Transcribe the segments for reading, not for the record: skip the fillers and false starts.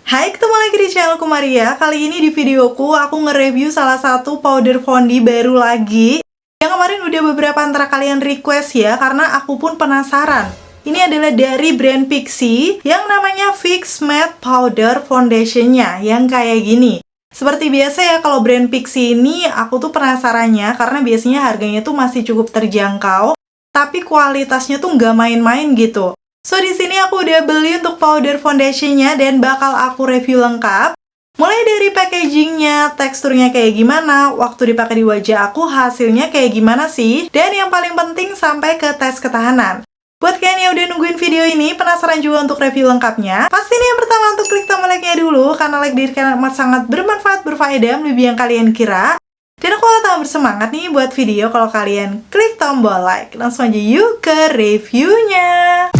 Hai, ketemu lagi di channelku Maria. Kali ini di videoku aku nge-review salah satu powder foundation baru lagi. Yang kemarin udah beberapa antara kalian request ya, karena aku pun penasaran. Ini adalah dari brand Pixi yang namanya Fix Matte Powder Foundation-nya yang kayak gini. Seperti biasa ya, kalau brand Pixi ini aku tuh penasarannya karena biasanya harganya tuh masih cukup terjangkau, tapi kualitasnya tuh nggak main-main gitu. So, di sini aku udah beli untuk powder foundation-nya dan bakal aku review lengkap. Mulai dari packaging-nya, teksturnya kayak gimana, waktu dipakai di wajah aku hasilnya kayak gimana sih, dan yang paling penting sampai ke tes ketahanan. Buat kalian yang udah nungguin video ini, penasaran juga untuk review lengkapnya, pastiin yang pertama untuk klik tombol like-nya dulu, karena like diri kalian amat sangat bermanfaat, berfaedah, lebih yang kalian kira. Dan aku tambah bersemangat nih buat video kalau kalian klik tombol like. Langsung aja yuk ke reviewnya.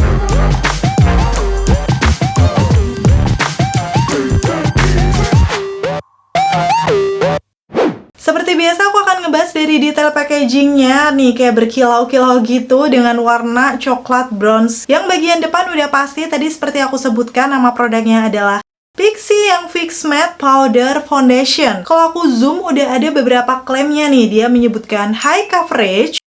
Seperti biasa aku akan ngebahas dari detail packagingnya nih, kayak berkilau-kilau gitu dengan warna coklat bronze. Yang bagian depan udah pasti tadi seperti aku sebutkan, nama produknya adalah Pixi yang Fix Matte Powder Foundation. Kalau aku zoom udah ada beberapa klaimnya nih, dia menyebutkan high coverage,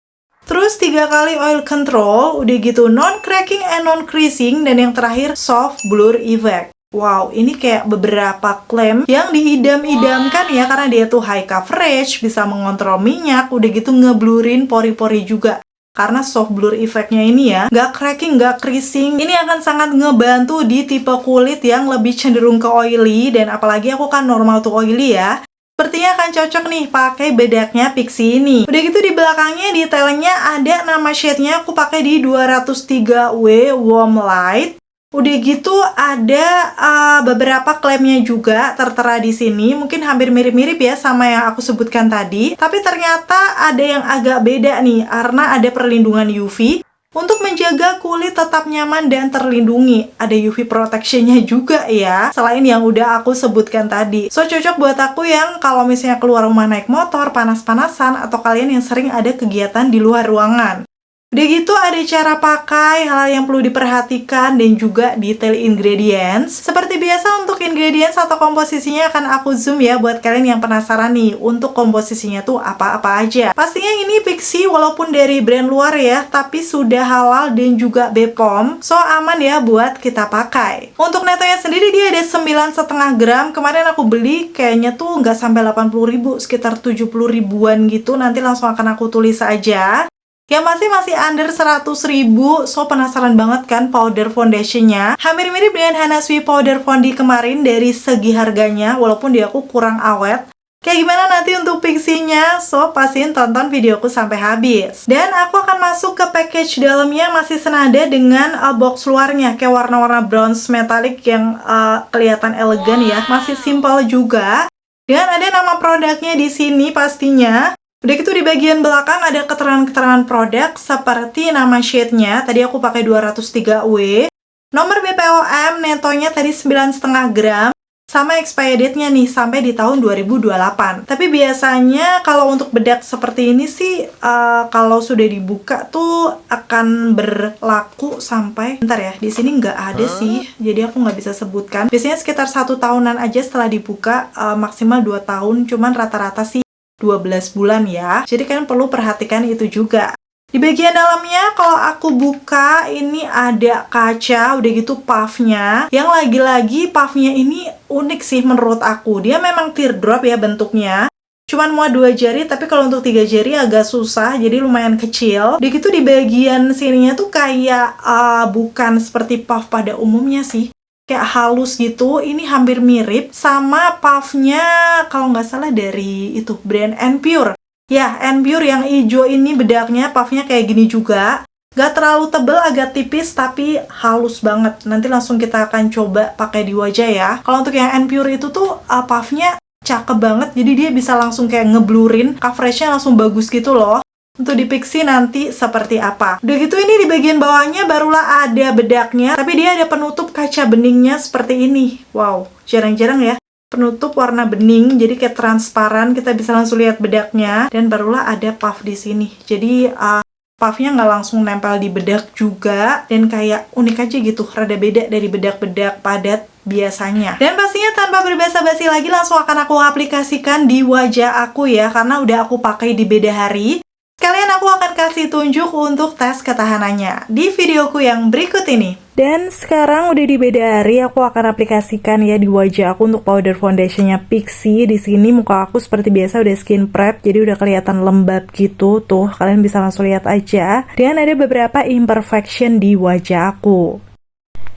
terus 3 kali oil control, udah gitu non cracking and non creasing, dan yang terakhir soft blur effect. Wow, ini kayak beberapa klaim yang diidam-idamkan ya, karena dia tuh high coverage, bisa mengontrol minyak, udah gitu ngeblurin pori-pori juga. Karena soft blur effect-nya ini ya, nggak cracking, nggak creasing. Ini akan sangat ngebantu di tipe kulit yang lebih cenderung ke oily, dan apalagi aku kan normal to oily ya. Sepertinya akan cocok nih pakai bedaknya Pixi ini. Udah gitu di belakangnya detailnya ada nama shade-nya, aku pakai di 203W Warm Light. Udah gitu ada beberapa klaimnya juga tertera di sini. Mungkin hampir mirip-mirip ya sama yang aku sebutkan tadi. Tapi ternyata ada yang agak beda nih, karena ada perlindungan UV untuk menjaga kulit tetap nyaman dan terlindungi. Ada UV protection-nya juga ya, selain yang udah aku sebutkan tadi. So, cocok buat aku yang kalau misalnya keluar rumah naik motor, panas-panasan, atau kalian yang sering ada kegiatan di luar ruangan. Udah gitu ada cara pakai, hal yang perlu diperhatikan, dan juga detail ingredients. Seperti biasa untuk ingredients atau komposisinya akan aku zoom ya buat kalian yang penasaran nih untuk komposisinya tuh apa-apa aja. Pastinya ini Pixi walaupun dari brand luar ya, tapi sudah halal dan juga BPOM, so aman ya buat kita pakai. Untuk netonya sendiri dia ada 9,5 gram. Kemarin aku beli kayaknya tuh nggak sampai 80.000, sekitar 70 ribuan gitu. Nanti langsung akan aku tulis aja. Yang masih under 100.000, so penasaran banget kan powder foundation-nya. Hampir mirip dengan Hana Sui Powder Fondi kemarin dari segi harganya, walaupun dia aku kurang awet. Kayak gimana nanti untuk Pixi-nya? So, pastiin tonton videoku sampai habis. Dan aku akan masuk ke package dalamnya, masih senada dengan box luarnya, kayak warna-warna bronze metallic yang kelihatan elegan ya. Masih simple juga. Dan ada nama produknya di sini pastinya. Udah gitu di bagian belakang ada keterangan-keterangan produk seperti nama shade-nya, tadi aku pakai 203W, nomor BPOM netonya tadi 9,5 gram, sama expiry date-nya nih sampai di tahun 2028. Tapi biasanya kalau untuk bedak seperti ini sih, kalau sudah dibuka tuh akan berlaku sampai, bentar ya, di sini nggak ada sih, jadi aku nggak bisa sebutkan. Biasanya sekitar 1 tahunan aja setelah dibuka, maksimal 2 tahun, cuman rata-rata sih 12 bulan ya. Jadi kalian perlu perhatikan itu juga. Di bagian dalamnya kalau aku buka ini ada kaca, udah gitu puffnya. Yang lagi-lagi puffnya ini unik sih menurut aku. Dia memang teardrop ya bentuknya. Cuman muat 2 jari, tapi kalau untuk 3 jari agak susah, jadi lumayan kecil. Udah gitu di bagian sininya tuh kayak bukan seperti puff pada umumnya sih. Kayak halus gitu, ini hampir mirip sama puffnya kalau nggak salah dari itu brand N-Pure ya, N-Pure yang hijau ini bedaknya puffnya kayak gini juga, nggak terlalu tebel, agak tipis tapi halus banget. Nanti langsung kita akan coba pakai di wajah ya. Kalau untuk yang N-Pure itu tuh puffnya cakep banget, jadi dia bisa langsung kayak ngeblurin, coveragenya langsung bagus gitu loh. Untuk di Pixi nanti seperti apa. Udah gitu ini di bagian bawahnya barulah ada bedaknya, tapi dia ada penutup kaca beningnya seperti ini. Wow, jarang-jarang ya. Penutup warna bening, jadi kayak transparan, kita bisa langsung lihat bedaknya. Dan barulah ada puff di sini. Jadi puffnya nggak langsung nempel di bedak juga, dan kayak unik aja gitu, rada beda dari bedak-bedak padat biasanya. Dan pastinya tanpa berbasa-basi lagi langsung akan aku aplikasikan di wajah aku ya, karena udah aku pakai di beda hari. Sekalian aku akan kasih tunjuk untuk tes ketahanannya di videoku yang berikut ini. Dan sekarang udah di beda hari, aku akan aplikasikan ya di wajah aku untuk powder foundationnya Pixi. Di sini muka aku seperti biasa udah skin prep, jadi udah kelihatan lembab gitu. Tuh, kalian bisa langsung lihat aja. Dan ada beberapa imperfection di wajah aku.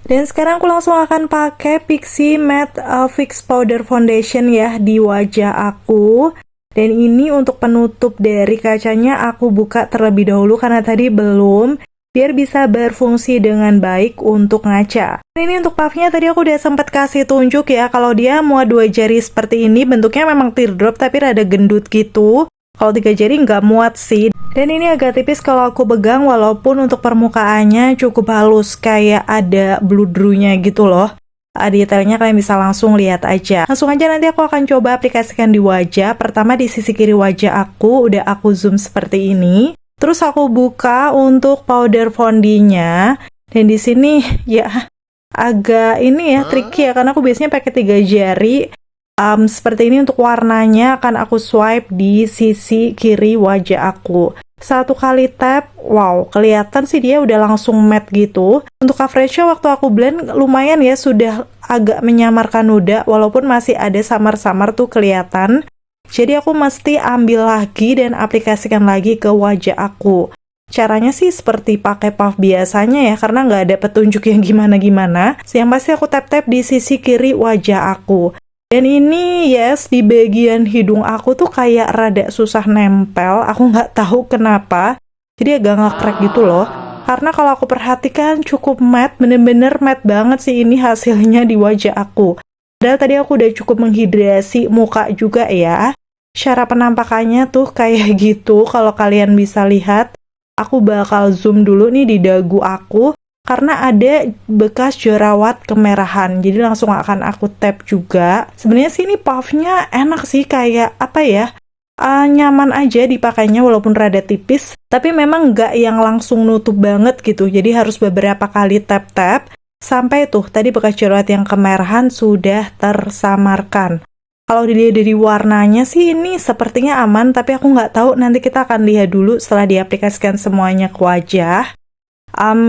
Dan sekarang aku langsung akan pakai Pixi Matte Fix Powder Foundation ya di wajah aku. Dan ini untuk penutup dari kacanya aku buka terlebih dahulu karena tadi belum, biar bisa berfungsi dengan baik untuk ngaca. Dan ini untuk puffnya tadi aku udah sempat kasih tunjuk ya, kalau dia muat 2 jari seperti ini, bentuknya memang teardrop tapi rada gendut gitu. Kalau 3 jari nggak muat sih. Dan ini agak tipis kalau aku pegang, walaupun untuk permukaannya cukup halus, kayak ada bludrunya gitu loh. Detailnya kalian bisa langsung lihat aja. Langsung aja nanti aku akan coba aplikasikan di wajah. Pertama di sisi kiri wajah aku, udah aku zoom seperti ini. Terus aku buka untuk powder fondinya. Dan di sini ya agak ini ya tricky ya, karena aku biasanya pakai 3 jari. Seperti ini untuk warnanya akan aku swipe di sisi kiri wajah aku. 1 kali tap, wow, kelihatan sih dia udah langsung matte gitu. Untuk coveragenya waktu aku blend lumayan ya, sudah agak menyamarkan noda, walaupun masih ada samar-samar tuh kelihatan. Jadi aku mesti ambil lagi dan aplikasikan lagi ke wajah aku. Caranya sih seperti pakai puff biasanya ya, karena nggak ada petunjuk yang gimana-gimana. Yang pasti aku tap-tap di sisi kiri wajah aku. Dan ini yes, di bagian hidung aku tuh kayak rada susah nempel. Aku nggak tahu kenapa. Jadi agak ngekrek gitu loh. Karena kalau aku perhatikan cukup matte, bener-bener matte banget sih ini hasilnya di wajah aku. Padahal tadi aku udah cukup menghidrasi muka juga ya. Cara penampakannya tuh kayak gitu. Kalau kalian bisa lihat, aku bakal zoom dulu nih di dagu aku. Karena ada bekas jerawat kemerahan, jadi langsung akan aku tap juga. Sebenarnya sih ini puffnya enak sih, kayak apa ya, nyaman aja dipakainya walaupun rada tipis. Tapi memang nggak yang langsung nutup banget gitu, jadi harus beberapa kali tap-tap. Sampai tuh tadi bekas jerawat yang kemerahan sudah tersamarkan. Kalau dilihat dari warnanya sih ini sepertinya aman, tapi aku nggak tahu, nanti kita akan lihat dulu setelah diaplikasikan semuanya ke wajah.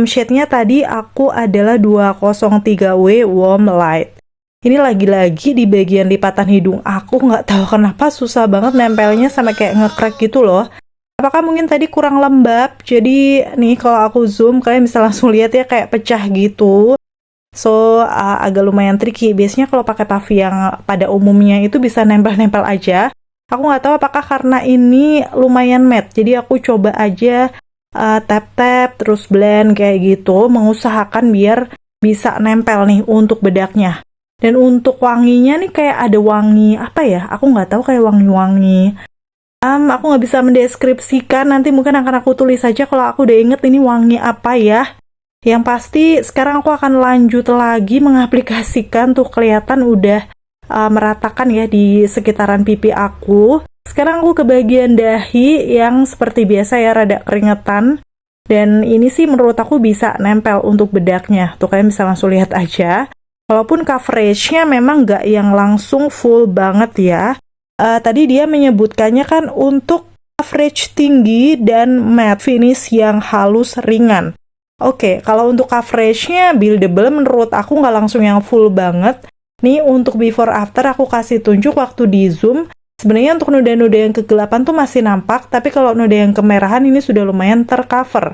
Shade-nya tadi aku adalah 203W Warm Light. Ini lagi-lagi di bagian lipatan hidung aku, nggak tahu kenapa susah banget nempelnya sampai kayak ngekrek gitu loh. Apakah mungkin tadi kurang lembab? Jadi nih kalau aku zoom kalian bisa langsung lihat ya kayak pecah gitu. So agak lumayan tricky. Biasanya kalau pakai puff yang pada umumnya itu bisa nempel-nempel aja. Aku nggak tahu apakah karena ini lumayan matte. Jadi aku coba aja tap-tap terus blend kayak gitu, mengusahakan biar bisa nempel nih untuk bedaknya. Dan untuk wanginya nih kayak ada wangi apa ya, aku nggak tahu, kayak wangi-wangi. Aku nggak bisa mendeskripsikan, nanti mungkin akan aku tulis saja kalau aku udah inget ini wangi apa ya. Yang pasti sekarang aku akan lanjut lagi mengaplikasikan tuh, kelihatan udah meratakan ya di sekitaran pipi aku. Sekarang aku ke bagian dahi yang seperti biasa ya, rada keringetan. Dan ini sih menurut aku bisa nempel untuk bedaknya. Tuh kalian bisa langsung lihat aja. Walaupun coveragenya memang nggak yang langsung full banget ya. Tadi dia menyebutkannya kan untuk coverage tinggi dan matte finish yang halus ringan. Oke, kalau untuk coveragenya buildable menurut aku nggak langsung yang full banget. Nih untuk before after aku kasih tunjuk waktu di zoom. Sebenarnya untuk noda-noda yang kegelapan tuh masih nampak, tapi kalau noda yang kemerahan ini sudah lumayan tercover.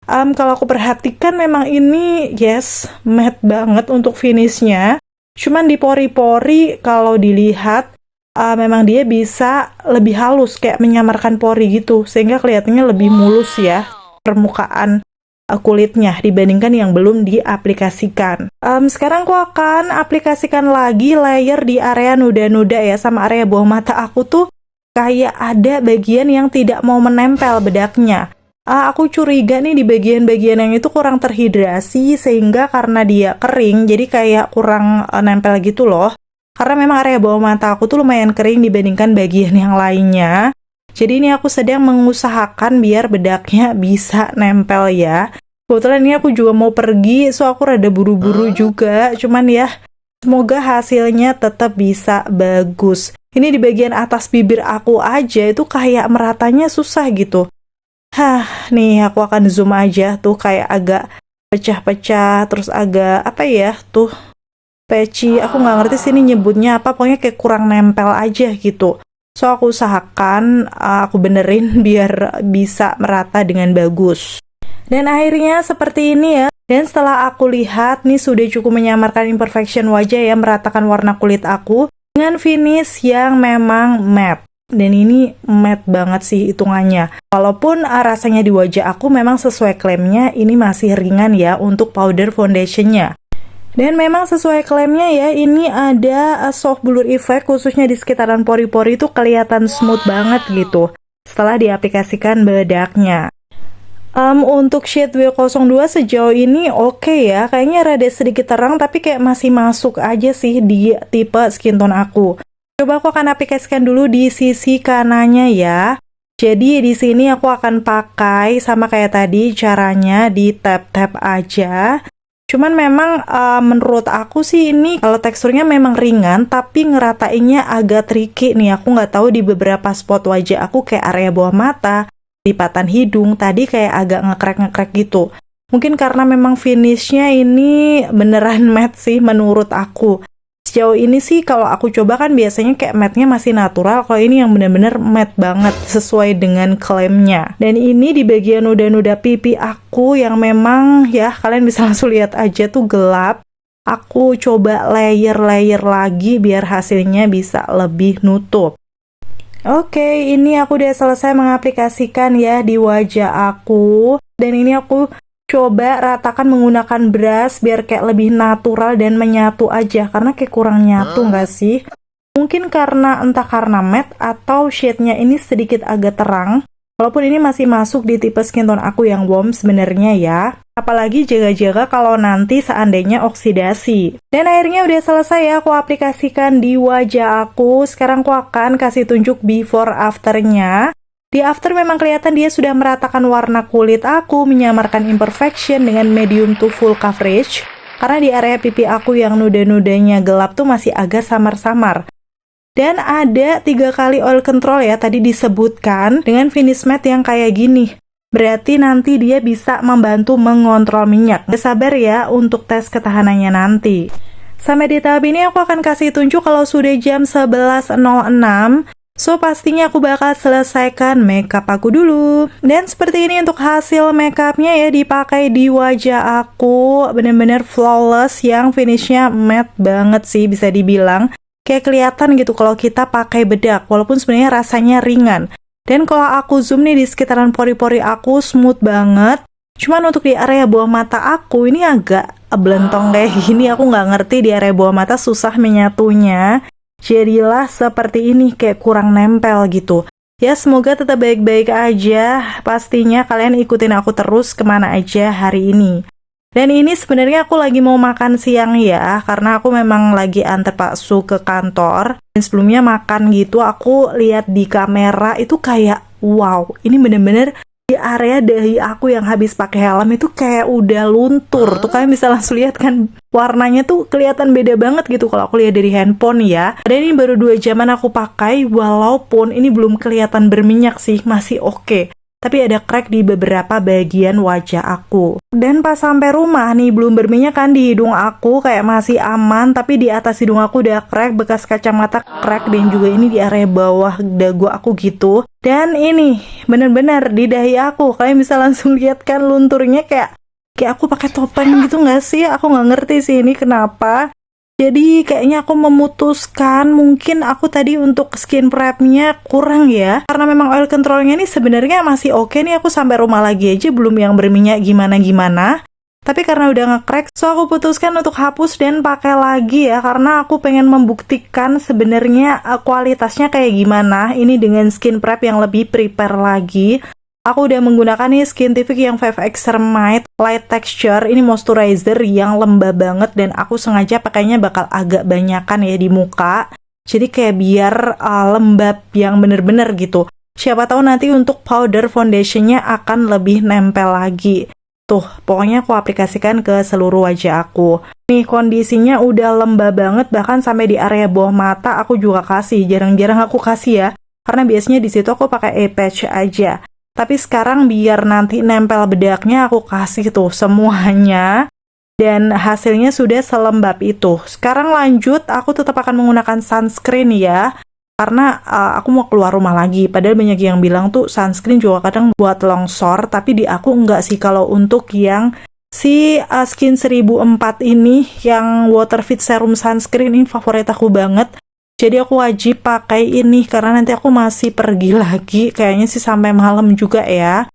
Kalau aku perhatikan memang ini yes, matte banget untuk finishnya. Cuman di pori-pori kalau dilihat memang dia bisa lebih halus, kayak menyamarkan pori gitu, sehingga kelihatannya lebih mulus ya permukaan kulitnya dibandingkan yang belum diaplikasikan. Sekarang aku akan aplikasikan lagi layer di area noda-noda ya, sama area bawah mata aku tuh kayak ada bagian yang tidak mau menempel bedaknya. Aku curiga nih di bagian-bagian yang itu kurang terhidrasi, sehingga karena dia kering jadi kayak kurang nempel gitu loh. Karena memang area bawah mata aku tuh lumayan kering dibandingkan bagian yang lainnya. Jadi ini aku sedang mengusahakan biar bedaknya bisa nempel ya. Kebetulan ini aku juga mau pergi, so aku rada buru-buru juga. Cuman ya, Semoga hasilnya tetap bisa bagus. Ini di bagian atas bibir aku aja itu kayak meratanya susah gitu. Nih aku akan zoom aja tuh kayak agak pecah-pecah, terus agak apa ya tuh patchy. Aku nggak ngerti sih ini nyebutnya apa, pokoknya kayak kurang nempel aja gitu. So aku usahakan aku benerin biar bisa merata dengan bagus. Dan akhirnya seperti ini ya. Dan setelah aku lihat nih sudah cukup menyamarkan imperfection wajah ya, meratakan warna kulit aku dengan finish yang memang matte. Dan ini matte banget sih hitungannya. Walaupun rasanya di wajah aku memang sesuai klaimnya ini masih ringan ya untuk powder foundationnya. Dan memang sesuai klaimnya ya, ini ada soft blur effect khususnya di sekitaran pori-pori itu kelihatan smooth banget gitu setelah diaplikasikan bedaknya. Untuk shade W02 sejauh ini oke ya, kayaknya rada sedikit terang tapi kayak masih masuk aja sih di tipe skin tone aku. Coba aku akan aplikasikan dulu di sisi kanannya ya. Jadi di sini aku akan pakai sama kayak tadi caranya di tap-tap aja. Cuman memang menurut aku sih ini kalau teksturnya memang ringan tapi ngeratainnya agak tricky nih. Aku nggak tahu di beberapa spot wajah aku kayak area bawah mata, lipatan hidung tadi kayak agak ngekrek-ngekrek gitu. Mungkin karena memang finishnya ini beneran matte sih menurut aku. Sejauh ini sih kalau aku coba kan biasanya kayak matte-nya masih natural, kalau ini yang bener-bener matte banget sesuai dengan klaimnya. Dan ini di bagian nuda-nuda pipi aku yang memang ya kalian bisa langsung lihat aja tuh gelap. Aku coba layer-layer lagi biar hasilnya bisa lebih nutup. Oke, ini aku udah selesai mengaplikasikan ya di wajah aku. Dan ini aku coba ratakan menggunakan brush biar kayak lebih natural dan menyatu aja. Karena kayak kurang nyatu nggak sih? Mungkin entah karena matte atau shade-nya ini sedikit agak terang. Walaupun ini masih masuk di tipe skin tone aku yang warm sebenarnya ya. Apalagi jaga-jaga kalau nanti seandainya oksidasi. Dan akhirnya udah selesai ya aku aplikasikan di wajah aku. Sekarang aku akan kasih tunjuk before after-nya. Di after memang kelihatan dia sudah meratakan warna kulit aku, menyamarkan imperfection dengan medium to full coverage. Karena di area pipi aku yang nuda-nudanya gelap tuh masih agak samar-samar. Dan ada 3 kali oil control ya, tadi disebutkan dengan finish matte yang kayak gini. Berarti nanti dia bisa membantu mengontrol minyak. Sabar ya untuk tes ketahanannya nanti. Sampai di tahap ini aku akan kasih tunjuk kalau sudah jam 11.06. So, pastinya aku bakal selesaikan makeup aku dulu. Dan seperti ini untuk hasil makeupnya ya, dipakai di wajah aku. Bener-bener flawless yang finishnya matte banget sih bisa dibilang. Kayak kelihatan gitu kalau kita pakai bedak, walaupun sebenarnya rasanya ringan. Dan kalau aku zoom nih di sekitaran pori-pori aku smooth banget. Cuman untuk di area bawah mata aku ini agak belentong kayak gini. Aku nggak ngerti di area bawah mata susah menyatunya. Jadilah seperti ini kayak kurang nempel gitu. Ya semoga tetap baik-baik aja. Pastinya kalian ikutin aku terus kemana aja hari ini. Dan ini sebenarnya aku lagi mau makan siang ya, karena aku memang lagi antar Pak Su ke kantor. Dan sebelumnya makan gitu, aku lihat di kamera itu kayak wow, ini bener-bener di area dahi aku yang habis pakai helm itu kayak udah luntur. Tuh kalian bisa langsung lihat kan warnanya tuh kelihatan beda banget gitu kalau aku lihat dari handphone ya. Dan ini baru 2 jaman aku pakai, walaupun ini belum kelihatan berminyak sih, masih oke. Tapi ada crack di beberapa bagian wajah aku. Dan pas sampai rumah nih belum berminyak kan di hidung aku, kayak masih aman, tapi di atas hidung aku udah crack, bekas kacamata crack, dan juga ini di area bawah dagu aku gitu. Dan ini bener-bener di dahi aku, kalian bisa langsung lihat kan lunturnya kayak aku pakai topeng gitu nggak sih? Aku nggak ngerti sih ini kenapa. Jadi kayaknya aku memutuskan mungkin aku tadi untuk skin prepnya kurang ya. Karena memang oil controlnya ini sebenarnya masih oke nih, aku sampai rumah lagi aja belum yang berminyak gimana-gimana. Tapi karena udah nge-crack, so aku putuskan untuk hapus dan pakai lagi ya. Karena aku pengen membuktikan sebenarnya kualitasnya kayak gimana. Ini dengan skin prep yang lebih prepare lagi. Aku udah menggunakan nih Skintific yang 5X Ceramide Light Texture. Ini moisturizer yang lembab banget dan aku sengaja pakainya bakal agak banyakan ya di muka. Jadi kayak biar lembab yang bener-bener gitu. Siapa tahu nanti untuk powder foundationnya akan lebih nempel lagi. Tuh, pokoknya aku aplikasikan ke seluruh wajah aku. Nih, kondisinya udah lembab banget, bahkan sampai di area bawah mata aku juga kasih. Jarang-jarang aku kasih ya, karena biasanya di situ aku pakai eye patch aja. Tapi sekarang biar nanti nempel bedaknya, aku kasih tuh semuanya. Dan hasilnya sudah selembab itu. Sekarang lanjut, aku tetap akan menggunakan sunscreen ya. Karena aku mau keluar rumah lagi. Padahal banyak yang bilang tuh sunscreen juga kadang buat longsor. Tapi di aku enggak sih kalau untuk yang si Skin 1004 ini, yang Water Fit Serum Sunscreen ini favorit aku banget. Jadi aku wajib pakai ini karena nanti aku masih pergi lagi. Kayaknya sih sampai malam juga ya.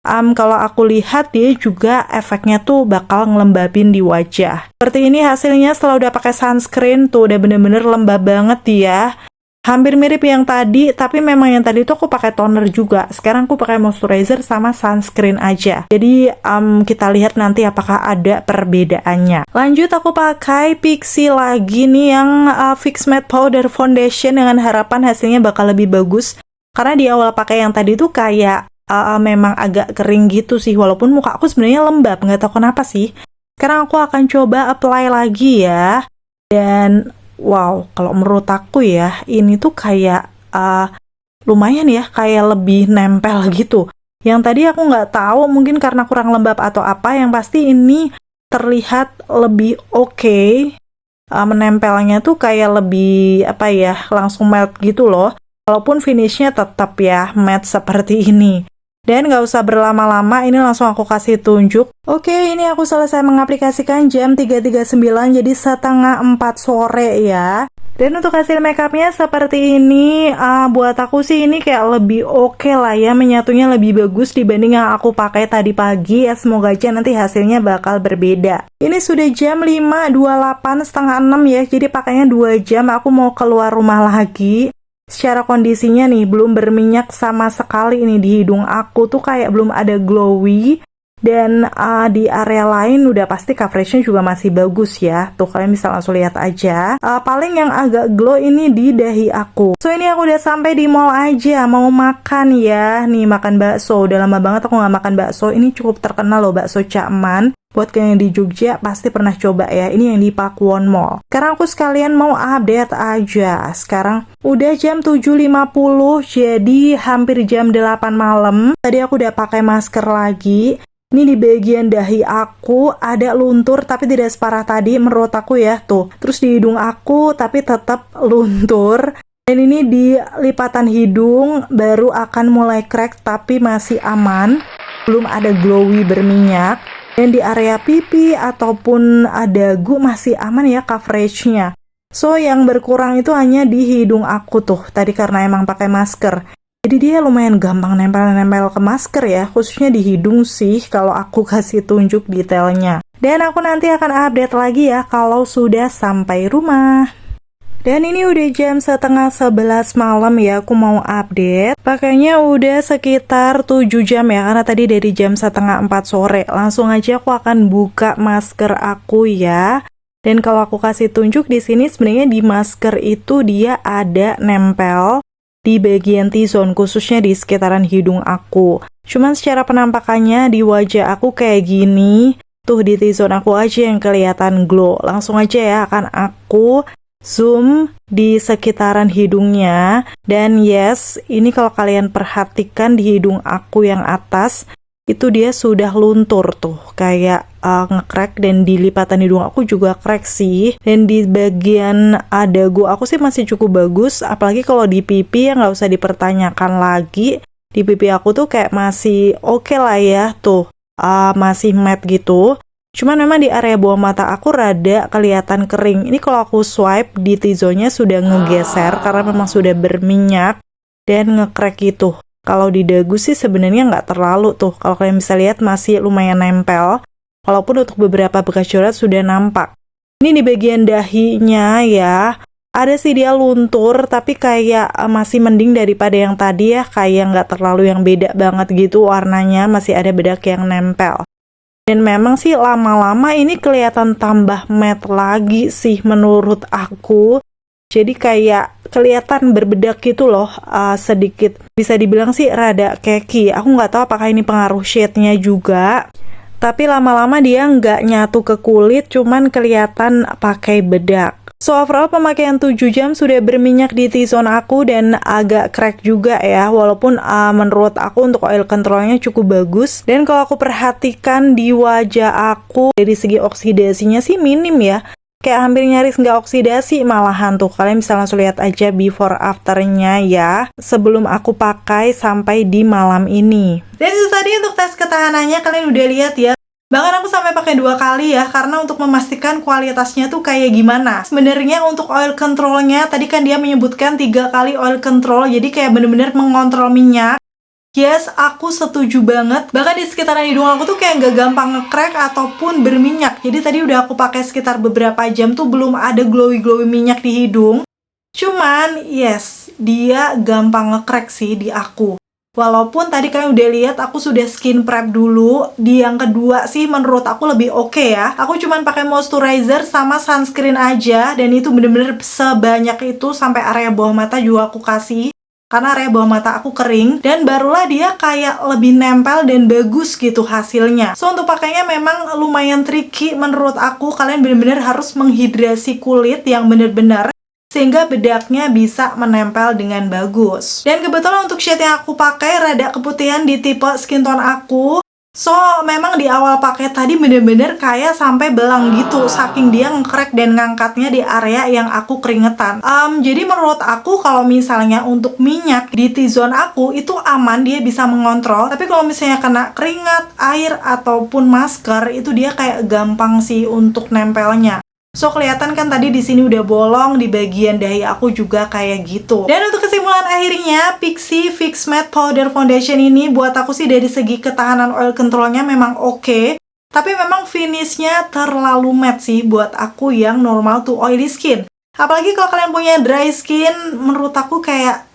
Kalau aku lihat dia juga efeknya tuh bakal ngelembabin di wajah. Seperti ini hasilnya setelah udah pakai sunscreen tuh udah bener-bener lembab banget ya. Hampir mirip yang tadi, tapi memang yang tadi tuh aku pakai toner juga. Sekarang aku pakai moisturizer sama sunscreen aja. Jadi kita lihat nanti apakah ada perbedaannya. Lanjut aku pakai Pixi lagi nih yang Fix Matte Powder Foundation dengan harapan hasilnya bakal lebih bagus. Karena di awal pakai yang tadi tuh kayak memang agak kering gitu sih, walaupun muka aku sebenarnya lembab, nggak tahu kenapa sih. Sekarang aku akan coba apply lagi ya. Dan wow, kalau menurut aku ya, ini tuh kayak lumayan ya, kayak lebih nempel gitu. Yang tadi aku nggak tahu, mungkin karena kurang lembab atau apa, yang pasti ini terlihat lebih oke. Menempelnya tuh kayak lebih, apa ya, langsung matte gitu loh. Walaupun finishnya tetap ya matte seperti ini. Dan nggak usah berlama-lama, ini langsung aku kasih tunjuk. Oke, ini aku selesai mengaplikasikan jam 3.39, jadi setengah 4 sore ya. Dan untuk hasil makeupnya seperti ini, buat aku sih ini kayak lebih oke lah ya, menyatunya lebih bagus dibanding yang aku pakai tadi pagi ya. Semoga aja nanti hasilnya bakal berbeda. Ini sudah jam 5.28, setengah 6 ya, jadi pakainya 2 jam, aku mau keluar rumah lagi. Secara kondisinya nih, belum berminyak sama sekali ini di hidung aku tuh kayak belum ada glowy. Dan di area lain udah pasti coveragenya juga masih bagus ya. Tuh kalian bisa langsung lihat aja. Paling yang agak glow ini di dahi aku. So ini aku udah sampai di mall aja, mau makan ya. Nih makan bakso, udah lama banget aku nggak makan bakso. Ini cukup terkenal loh, bakso Cak Man. Buat kalian yang di Jogja pasti pernah coba ya. Ini yang di Pakuwon Mall. Sekarang aku sekalian mau update aja. Sekarang udah jam 7.50, jadi hampir jam 8 malam. Tadi aku udah pakai masker lagi. Ini di bagian dahi aku ada luntur tapi tidak separah tadi menurut aku ya tuh. Terus di hidung aku tapi tetap luntur. Dan ini di lipatan hidung baru akan mulai crack tapi masih aman. Belum ada glowy berminyak. Dan di area pipi ataupun dagu masih aman ya coveragenya. So yang berkurang itu hanya di hidung aku tuh. Tadi karena emang pakai masker. Jadi dia lumayan gampang nempel-nempel ke masker ya. Khususnya di hidung sih kalau aku kasih tunjuk detailnya. Dan aku nanti akan update lagi ya kalau sudah sampai rumah. Dan ini udah jam setengah 11 malam ya, aku mau update. Pakainya udah sekitar 7 jam ya, karena tadi dari jam setengah 4 sore. Langsung aja aku akan buka masker aku ya. Dan kalau aku kasih tunjuk di sini sebenarnya di masker itu dia ada nempel di bagian T-zone, khususnya di sekitaran hidung aku. Cuman secara penampakannya di wajah aku kayak gini. Tuh di T-zone aku aja yang kelihatan glow. Langsung aja ya akan aku zoom di sekitaran hidungnya. Dan yes, ini kalau kalian perhatikan di hidung aku yang atas, itu dia sudah luntur tuh, kayak nge-crack. Dan di lipatan hidung aku juga crack sih. Dan di bagian dagu aku sih masih cukup bagus. Apalagi kalau di pipi ya nggak usah dipertanyakan lagi. Di pipi aku tuh kayak masih oke lah ya tuh, masih matte gitu. Cuman memang di area bawah mata aku rada kelihatan kering. Ini kalau aku swipe di T-zone-nya sudah ngegeser karena memang sudah berminyak dan nge-crack gitu. Kalau di dagu sih sebenarnya nggak terlalu tuh. Kalau kalian bisa lihat masih lumayan nempel. Walaupun untuk beberapa bekas coret sudah nampak. Ini di bagian dahinya ya. Ada sih dia luntur tapi kayak masih mending daripada yang tadi ya. Kayak nggak terlalu yang beda banget gitu warnanya. Masih ada bedak yang nempel. Dan memang sih lama-lama ini kelihatan tambah matte lagi sih menurut aku. Jadi kayak kelihatan berbedak gitu loh, sedikit. Bisa dibilang sih rada keki. Aku nggak tahu apakah ini pengaruh shade-nya juga. tapi lama-lama dia nggak nyatu ke kulit, cuman kelihatan pakai bedak. So overall pemakaian 7 jam sudah berminyak di T-zone aku dan agak crack juga ya, walaupun menurut aku untuk oil controlnya cukup bagus. Dan kalau aku perhatikan di wajah aku dari segi oksidasinya sih minim ya, kayak hampir nyaris nggak oksidasi malahan tuh. Kalian bisa langsung lihat aja before afternya ya, sebelum aku pakai sampai di malam ini. Dan itu tadi untuk tes ketahanannya, kalian udah lihat ya. Bahkan aku sampai pakai 2 kali ya, karena untuk memastikan kualitasnya tuh kayak gimana. Sebenarnya untuk oil controlnya, tadi kan dia menyebutkan 3 kali oil control, jadi kayak bener-bener mengontrol minyak. Yes, aku setuju banget. Bahkan di sekitaran hidung aku tuh kayak nggak gampang nge-crack ataupun berminyak. Jadi tadi udah aku pakai sekitar beberapa jam tuh belum ada glowy-glowy minyak di hidung. Cuman, yes, dia gampang nge-crack sih di aku. Walaupun tadi kalian udah lihat aku sudah skin prep dulu. Di yang kedua sih menurut aku lebih oke ya. Aku cuman pakai moisturizer sama sunscreen aja, dan itu bener-bener sebanyak itu, sampai area bawah mata juga aku kasih. Karena area bawah mata aku kering, dan barulah dia kayak lebih nempel dan bagus gitu hasilnya. So untuk pakainya memang lumayan tricky menurut aku. Kalian bener-bener harus menghidrasi kulit yang bener-bener, sehingga bedaknya bisa menempel dengan bagus. Dan kebetulan untuk shade yang aku pakai rada keputihan di tipe skin tone aku. So memang di awal pakai tadi bener-bener kayak sampai belang gitu, saking dia nge-crack dan ngangkatnya di area yang aku keringetan. Jadi menurut aku kalau misalnya untuk minyak di T-zone aku itu aman, dia bisa mengontrol. Tapi kalau misalnya kena keringat, air ataupun masker, itu dia kayak gampang sih untuk nempelnya. So kelihatan kan tadi di sini udah bolong, di bagian dahi aku juga kayak gitu. Dan untuk kesimpulan akhirnya, Pixi Fix Matte Powder Foundation ini buat aku sih dari segi ketahanan oil controlnya memang oke. Tapi memang finishnya terlalu matte sih buat aku yang normal to oily skin. Apalagi kalau kalian punya dry skin, menurut aku kayak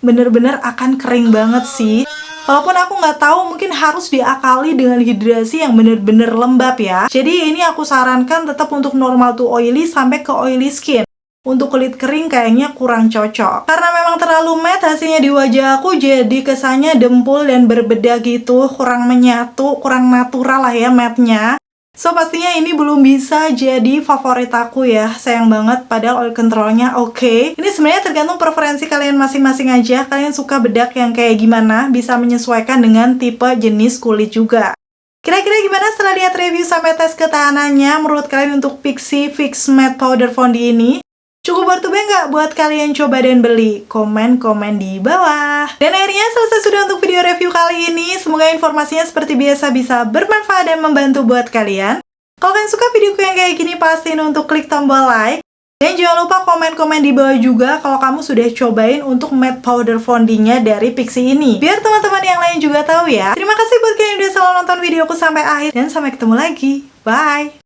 bener-bener akan kering banget sih. Walaupun aku nggak tahu, mungkin harus diakali dengan hidrasi yang bener-bener lembab ya. Jadi ini aku sarankan tetap untuk normal to oily sampai ke oily skin. Untuk kulit kering kayaknya kurang cocok. Karena memang terlalu matte hasilnya di wajah aku, jadi kesannya dempul dan berbedak gitu, kurang menyatu, kurang natural lah ya matte-nya. So pastinya ini belum bisa jadi favorit aku ya, sayang banget, padahal oil controlnya oke. Ini sebenarnya tergantung preferensi kalian masing-masing aja, kalian suka bedak yang kayak gimana, bisa menyesuaikan dengan tipe jenis kulit juga. Kira-kira gimana setelah lihat review sampai tes ketahanannya menurut kalian untuk Pixi Fix Matte Powder Foundation ini? Cukup worth it nggak buat kalian coba dan beli? Komen-komen di bawah. Dan akhirnya selesai sudah untuk video review kali ini. Semoga informasinya seperti biasa bisa bermanfaat dan membantu buat kalian. Kalau kalian suka videoku yang kayak gini, pastiin untuk klik tombol like. Dan jangan lupa komen-komen di bawah juga kalau kamu sudah cobain untuk matte powder founding-nya dari Pixi ini. Biar teman-teman yang lain juga tahu ya. Terima kasih buat kalian yang udah selalu nonton videoku sampai akhir. Dan sampai ketemu lagi. Bye!